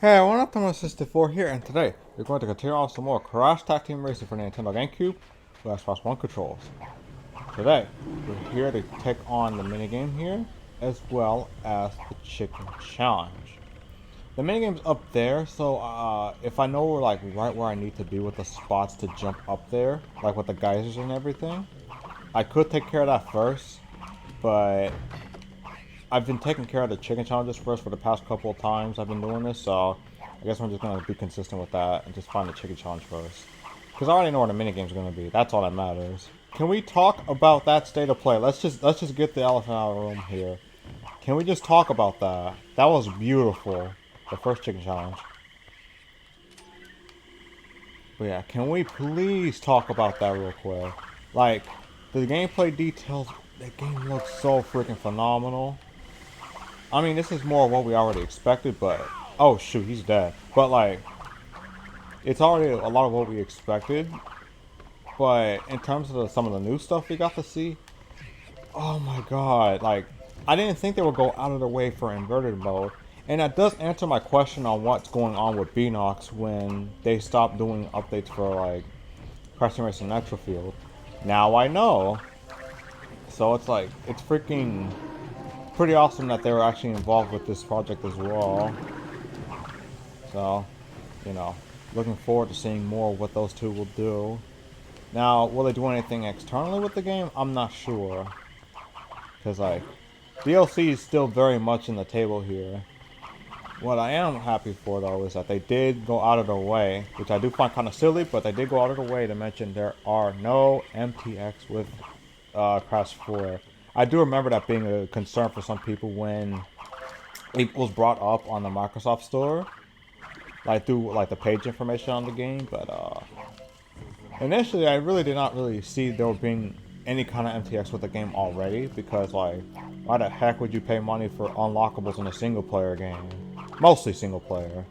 Hey everyone, Anthon-patapon here, and today we're going to continue on some more Crash Tag Team Racing for Nintendo GameCube with Xbox One controls. Today, we're here to take on the minigame here, as well as the Chicken Challenge. The minigame's up there, so if I know we're like right where I need to be with the spots to jump up there, like with the geysers and everything, I could take care of that first, but I've been taking care of the chicken challenges first for the past couple of times I've been doing this, so I guess I'm just gonna be consistent with that and just find the chicken challenge first. Because I already know where the minigame's gonna be. That's all that matters. Can we talk about that state of play? Let's just get the elephant out of the room here. Can we just talk about that? That was beautiful. The first chicken challenge. But yeah, can we please talk about that real quick? Like, the gameplay details, that game looks so freaking phenomenal. I mean, this is more what we already expected, but... Oh, shoot, he's dead. But, like, it's already a lot of what we expected. But in terms of some of the new stuff we got to see... Oh my god, like, I didn't think they would go out of their way for inverted mode. And that does answer my question on what's going on with Beanox when they stopped doing updates for, like, Crash Nitro Fueled. Now I know. So it's like, it's freaking... pretty awesome that they were actually involved with this project as well. So, you know, looking forward to seeing more of what those two will do. Now, will they do anything externally with the game? I'm not sure. Because, like, DLC is still very much in the table here. What I am happy for, though, is that they did go out of their way, which I do find kind of silly, but they did go out of their way to mention there are no MTX with Crash 4. I do remember that being a concern for some people when it was brought up on the Microsoft Store, like through like the page information on the game. But initially, I really did not really see there being any kind of MTX with the game already, because like, why the heck would you pay money for unlockables in a single player game? Mostly single player.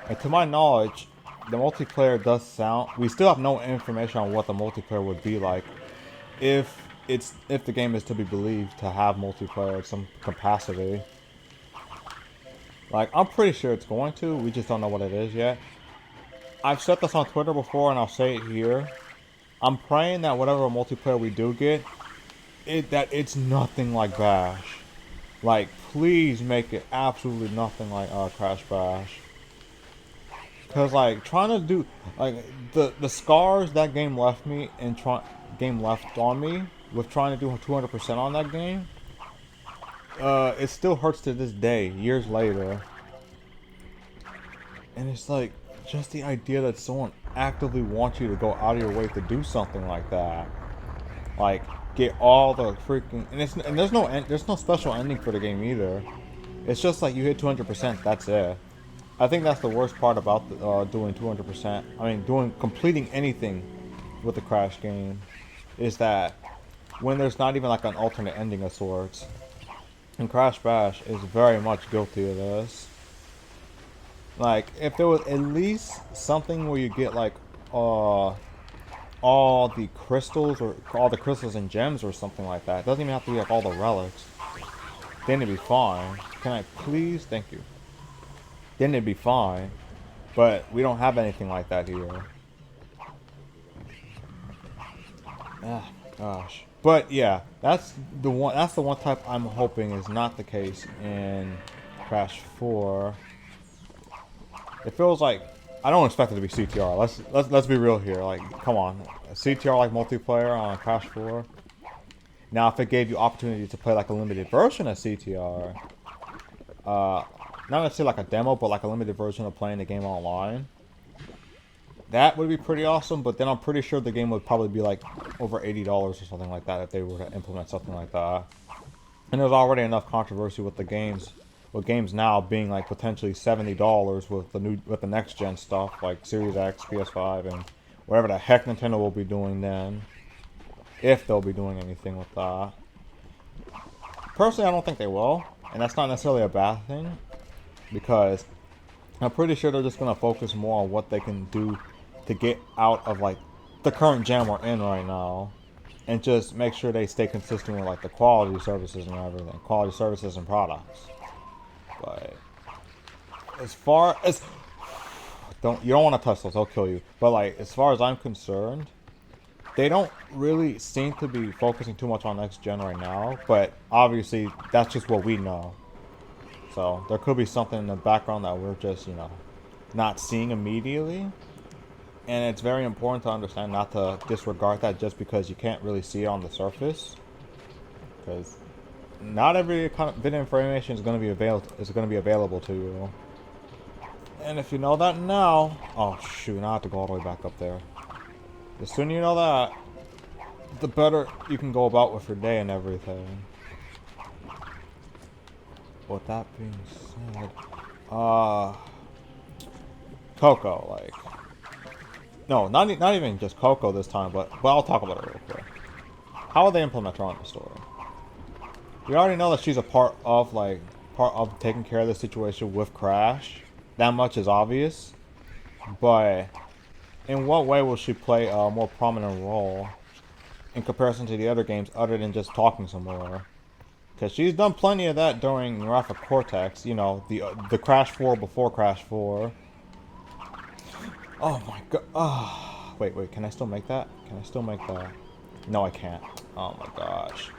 And to my knowledge, the multiplayer does sound. We still have no information on what the multiplayer would be like. If the game is to be believed to have multiplayer at some capacity. Like, I'm pretty sure it's going to, we just don't know what it is yet. I've said this on Twitter before and I'll say it here. I'm praying that whatever multiplayer we do get, that it's nothing like Bash. Like, please make it absolutely nothing like Crash Bash. Cause like trying to do like the scars that game left me and game left on me with trying to do 200% on that game, it still hurts to this day, years later. And it's like, just the idea that someone actively wants you to go out of your way to do something like that. Like, get all the freaking... And there's no special ending for the game either. It's just like you hit 200%, that's it. I think that's the worst part about doing 200%. I mean, completing anything with the Crash game is that when there's not even like an alternate ending of sorts. And Crash Bash is very much guilty of this. Like, if there was at least something where you get like all the crystals or all the crystals and gems or something like that. It doesn't even have to be like all the relics. Then it'd be fine. Can I please? Thank you. Then it'd be fine. But we don't have anything like that here. Ah, gosh. But yeah, that's the one type I'm hoping is not the case in Crash 4. It feels like I don't expect it to be CTR. Let's be real here. Like, come on, CTR like multiplayer on Crash 4. Now, if it gave you opportunity to play like a limited version of CTR, not necessarily like a demo, but like a limited version of playing the game online, that would be pretty awesome. But then I'm pretty sure the game would probably be like over $80 or something like that if they were to implement something like that. And there's already enough controversy with the games. With games now being like potentially $70 with the next gen stuff like Series X, PS5, and whatever the heck Nintendo will be doing then, if they'll be doing anything with that. Personally, I don't think they will, and that's not necessarily a bad thing, because I'm pretty sure they're just gonna focus more on what they can do to get out of like the current jam we're in right now, and just make sure they stay consistent with like the quality services and everything, quality services and products. But as far as you don't want to touch those, they'll kill you. But like as far as I'm concerned, they don't really seem to be focusing too much on next gen right now. But obviously that's just what we know. So there could be something in the background that we're just, you know, not seeing immediately. And it's very important to understand not to disregard that just because you can't really see it on the surface. Because not every kind of bit of information is going to be available to you. And if you know that now, oh shoot, now I have to go all the way back up there. The sooner you know that, the better you can go about with your day and everything. With that being said, Coco, like, no, not even just Coco this time, but I'll talk about it real quick. How will they implement her on the story? We already know that she's a part of taking care of the situation with Crash. That much is obvious, but in what way will she play a more prominent role in comparison to the other games, other than just talking some more? Because she's done plenty of that during Rapha Cortex, you know, the Crash 4 before Crash 4. Oh my god. Oh, wait, can I still make that? Can I still make that? No, I can't. Oh my gosh.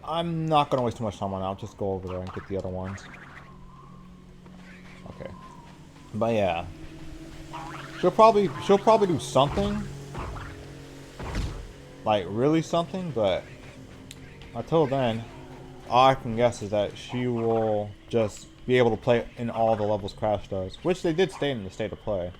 I'm not going to waste too much time on that. I'll just go over there and get the other ones. Okay. But yeah. She'll probably do something. Like, really something, but until then, all I can guess is that she will just be able to play in all the levels Crash does, which they did stay in the state of play.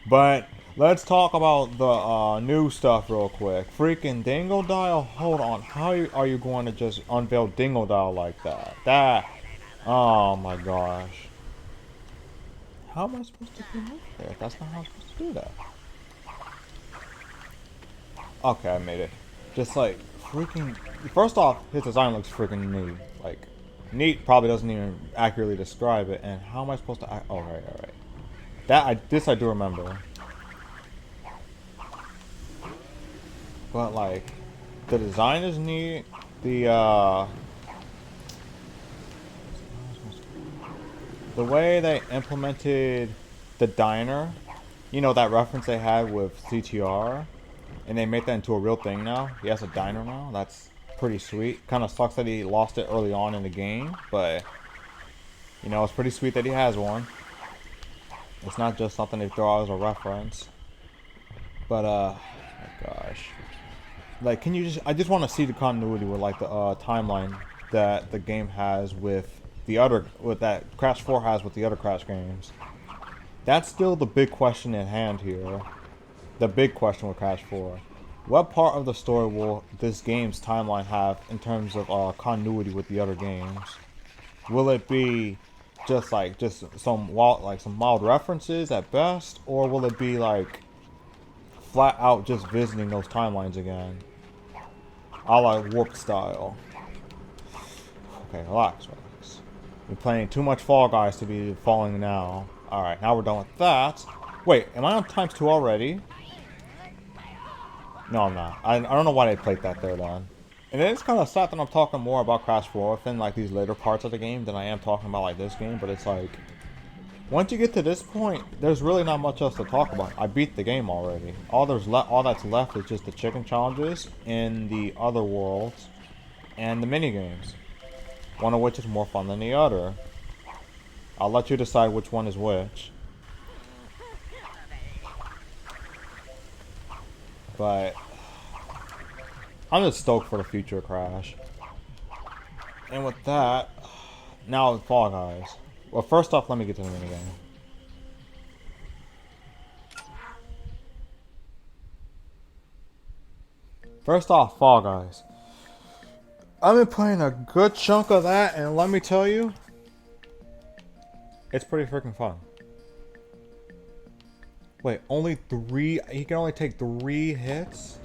But let's talk about the new stuff real quick. Freaking Dingo Dial, hold on. How are you going to just unveil Dingo Dial like that? Oh my gosh. How am I supposed to do that? That's not how I'm supposed to do that. Okay, I made it. Just like freaking. First off, his design looks freaking neat. Like, neat probably doesn't even accurately describe it. And how am I supposed to? Oh, right. This I do remember. But like, the design is neat. The way they implemented the diner, you know, that reference they had with CTR. And they made that into a real thing now. He has a diner now. That's pretty sweet. Kind of sucks that he lost it early on in the game, but you know, it's pretty sweet that he has one. It's not just something they throw out as a reference. But oh my gosh, like, can you I just want to see the continuity with like the timeline that the game has with that Crash 4 has with the other Crash games. That's still the big question at hand here. The big question with Crash 4. What part of the story will this game's timeline have in terms of continuity with the other games? Will it be just some mild references at best, or will it be like flat out just visiting those timelines again, a la Warp style? Okay, relax. We're playing too much Fall Guys to be falling now. All right, now we're done with that. Wait, am I on ×2 already? No, I'm not. I don't know why they played that there then. And it's kind of sad that I'm talking more about Crash 4 within like these later parts of the game than I am talking about like this game. But it's like, once you get to this point, there's really not much else to talk about. I beat the game already. All that's left is just the chicken challenges in the other worlds and the mini games. One of which is more fun than the other. I'll let you decide which one is which. But I'm just stoked for the future of Crash. And with that, now Fall Guys. Well, first off, let me get to the minigame. First off, Fall Guys. I've been playing a good chunk of that, and let me tell you, it's pretty freaking fun. Wait, only 3? He can only take 3 hits?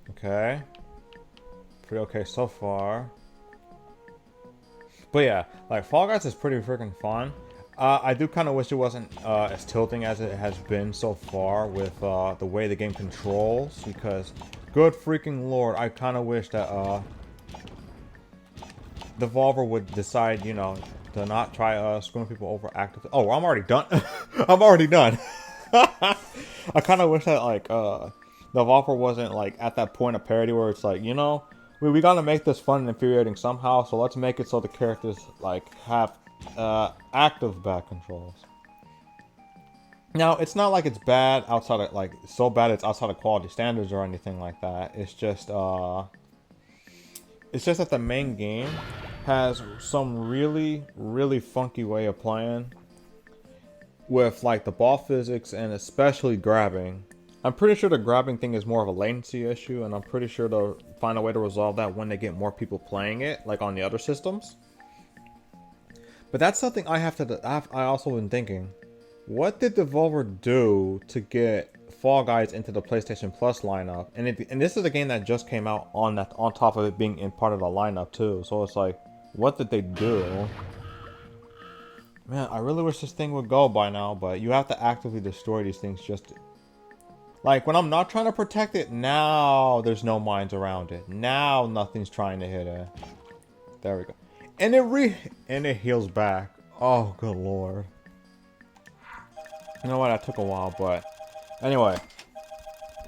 Okay. Pretty okay so far. But yeah, like, Fall Guys is pretty freaking fun. I do kind of wish it wasn't as tilting as it has been so far with the way the game controls, because good freaking lord, I kind of wish that Devolver would decide, you know, to not try screwing people over actively. Oh, I'm already done. I'm already done. I kind of wish that like Devolver wasn't like at that point of parody where it's like, you know, we gotta make this fun and infuriating somehow, so let's make it so the characters like have active back controls. Now, it's not like it's bad outside of like so bad it's outside of quality standards or anything like that. It's just that the main game has some really funky way of playing with like the ball physics and especially grabbing. I'm pretty sure the grabbing thing is more of a latency issue, and I'm pretty sure they'll find a way to resolve that when they get more people playing it, like on the other systems. But that's something I also been thinking. What did Devolver do to get Fall Guys into the PlayStation Plus lineup? And this is a game that just came out on top of it being in part of the lineup too. So it's like, what did they do? Man, I really wish this thing would go by now, but you have to actively destroy these things just like when I'm not trying to protect it, now there's no mines around it. Now nothing's trying to hit it. There we go. And it heals back. Oh, good lord. You know what? That took a while, but anyway,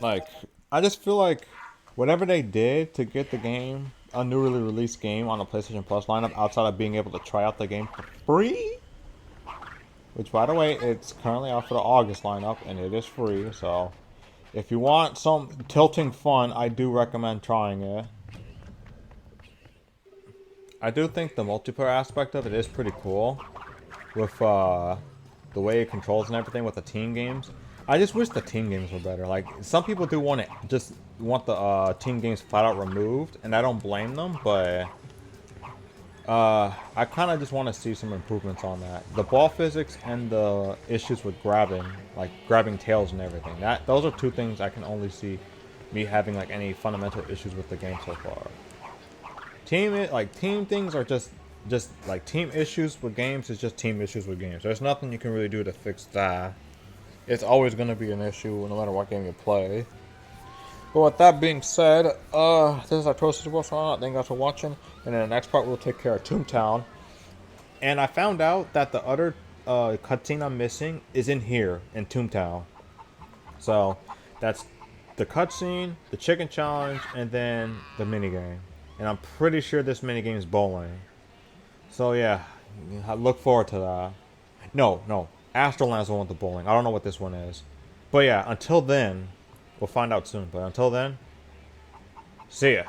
like I just feel like whatever they did to get the game, a newly released game on the PlayStation Plus lineup, outside of being able to try out the game for free, which by the way, it's currently out for the August lineup and it is free. So if you want some tilting fun, I do recommend trying it. I do think the multiplayer aspect of it is pretty cool with the way it controls and everything with the team games. I just wish the team games were better. Like, some people do want the team games flat out removed, and I don't blame them, but I kind of just want to see some improvements on that. The ball physics and the issues with grabbing, like grabbing tails and everything. Those are two things I can only see me having like any fundamental issues with the game so far. Team things are just like team issues with games is just team issues with games. There's nothing you can really do to fix that. It's always going to be an issue no matter what game you play. But with that being said, this is our Toasted World. Thank you guys for watching. And in the next part, we'll take care of Toontown. And I found out that the other cutscene I'm missing is in here in Toontown. So that's the cutscene, the chicken challenge, and then the minigame. And I'm pretty sure this minigame is bowling. So yeah, look forward to that. No. Astroland's the one with the bowling. I don't know what this one is. But yeah, until then, we'll find out soon. But until then, see ya.